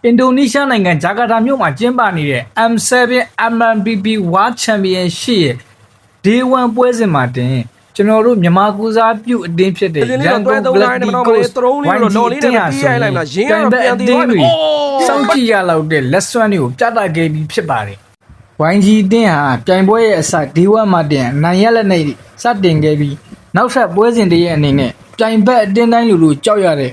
အင်ဒိုနီးရှားနိုင်ငံဂျာကာတာမြို့မှာကျင်းပနေတဲ့ M7 MMPP World Championship ရဲ့ Day 1 ပွဲစဉ်မှာတင်ကျွန်တော်တို့မြန်မာကူစားပြုအတင်းဖြစ်တဲ့ Yangon Black Eagles ဝိုင်းကြီးတင်းဟာဆိုရင်ပြန်ပြီးတော့စောင့်ကြည့်ရလောက်တဲ့လက်စွမ်းတွေကိုပြသခဲ့ပြီးဖြစ်ပါတယ်။ဝိုင်းကြီးတင်းဟာပြိုင်ပွဲရဲ့အစ Day 1 မှာတင်အနိုင်ရလက်နဲ့စတင်ခဲ့ပြီးနောက်ထပ်ပွဲစဉ်တည်းရဲ့အနေနဲ့ပြိုင်ဘက်အတင်းတိုင်းလိုကြောက်ရတဲ့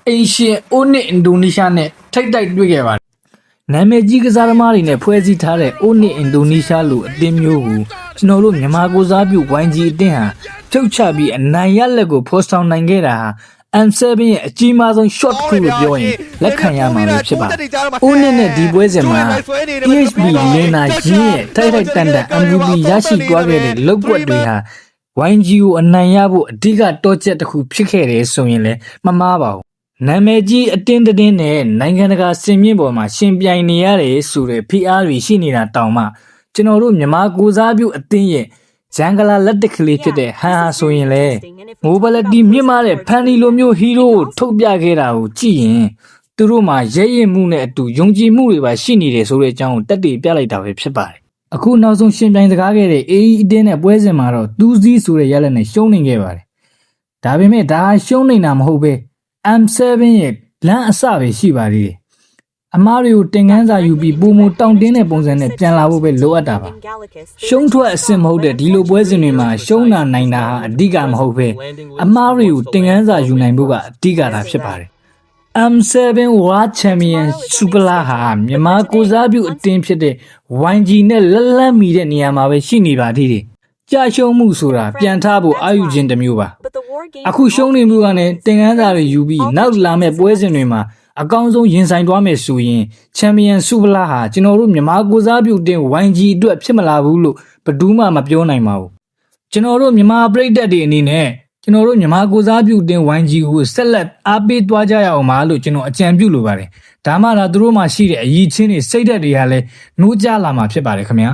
အိရှင်အိုနစ်အင်ဒိုနီးရှားနဲ့ထိတ်တိုက်တွေ့ခဲ့ပါတယ်။နာမည်ကြီးကစားသမားတွေနဲ့ဖွဲ့စည်းထားတဲ့အိုနစ်အင်ဒိုနီးရှားလိုအသင်းမျိုးကိုကျွန်တော်တို့မြန်မာကိုစားပြုဝိုင်းကြီးအသင်းဟာဖြုတ်ချပြီးအနိုင်ရလက်ကိုဖော်ဆောင်နိုင်ခဲ့တာဟာ M7 ရဲ့အကြီးမားဆုံး shot ခုလို့ပြောရင်လက်ခံရမှာဖြစ်ပါတယ်။အိုနစ်နဲ့ဒီပွဲစဉ်မှာ PHP လင်းနာရင်းရဲ့ထိုက်ထိုက်တန်တန် MVP ရရှိသွားခဲ့တဲ့လောက်ကွက်တွေဟာဝိုင်းကြီးကိုအနိုင်ရဖို့အဓိကတောချက်တစ်ခုဖြစ်ခဲ့တယ်ဆိုရင်လည်းမမှားပါဘူး။နာမည်ကြီးအတင်းတင်းနဲ့နိုင်ငံတကာစင်မြင့်ပေါ်မှာရှင်ပြိုင်နေရတယ်ဆိုတဲ့ PR တွေရှိနေတာတောင်မှကျွန်တော်တို့မြန်မာကိုစားပြုအသင်းရဲ့ဂျန်ဂလာလက်တက်ကလေးဖြစ်တဲ့ဟန်ဟာဆိုရင်လေမိုဘိုလတီမြင့်မားတဲ့ဖန်ဒီလိုမျိုးဟီးရိုးကိုထုတ်ပြခဲ့တာကိုကြည့်ရင်သူတို့မှာရဲရင်မှုနဲ့အတူယုံကြည်မှုတွေပါရှိနေတယ်ဆိုတဲ့အကြောင်းကိုတက်တည်ပြလိုက်တာပဲဖြစ်ပါတယ်။အခုနောက်ဆုံးရှင်ပြိုင်စကားခဲ့တဲ့ AE အတင်းနဲ့ပွဲစဉ်မှာတော့2-0ဆိုတဲ့ရလဒ်နဲ့ရှုံးနေခဲ့ပါတယ်။ဒါပေမဲ့ဒါရှုံးနေတာမဟုတ်ပဲM7 ရဲ့လမ်းအစပဲရှိပါသေးတယ်။အမားတွေကိုတင်ကန်းစာယူပြီးပုံမတောင့်တင်းတဲ့ပုံစံနဲ့ပြန်လာဖို့ပဲလိုအပ်တာပါ။ရှုံးထွက်အဆင့်မဟုတ်တဲ့ဒီလိုပွဲစဉ်တွေမှာရှုံးနိုင်တာဟာအဓိကမဟုတ်ပဲအမားတွေကိုတင်ကန်းစာယူနိုင်ဖို့ကအဓိကတာဖြစ်ပါတယ်။ M7 World Champion Super ဟာမြန်မာကိုစားပြုအတင်းဖြစ်တဲ့ YG နဲ့လက်လက်မီတဲ့နေရာမှာပဲရှိနေပါသေးတယ်။ကြာရှုံးမှုဆိုတာပြန်ထားဖို့အာယူခြင်းတစ်မျိုးပါ။အခုရှုံးနေမှုကလည်းတင်ကန်းစာတွေယူပြီးနောက်လာမဲ့ပွဲစဉ်တွေမှာအကောင်းဆုံးရင်ဆိုင်သွားမယ်ဆိုရင်ချန်ပီယံဆုဖလားဟာကျွန်တော်တို့မြန်မာကိုစားပြုတင် YG အတွက်ဖြစ်မလာဘူးလို့ဘယ်သူမှမပြောနိုင်ပါဘူးကျွန်တော်တို့မြန်မာပြည်သက်တွေအနေနဲ့ကျွန်တော်တို့မြန်မာကိုစားပြုတင် YG ကိုဆက်လက်အားပေးသွားကြရအောင်ပါလို့ကျွန်တော်အကြံပြုလိုပါတယ်ဒါမှသာသူတို့မှရှိတဲ့အရည်ချင်းတွေစိတ်ဓာတ်တွေဟာလည်းနှိုးကြလာမှာဖြစ်ပါတယ်ခင်ဗျာ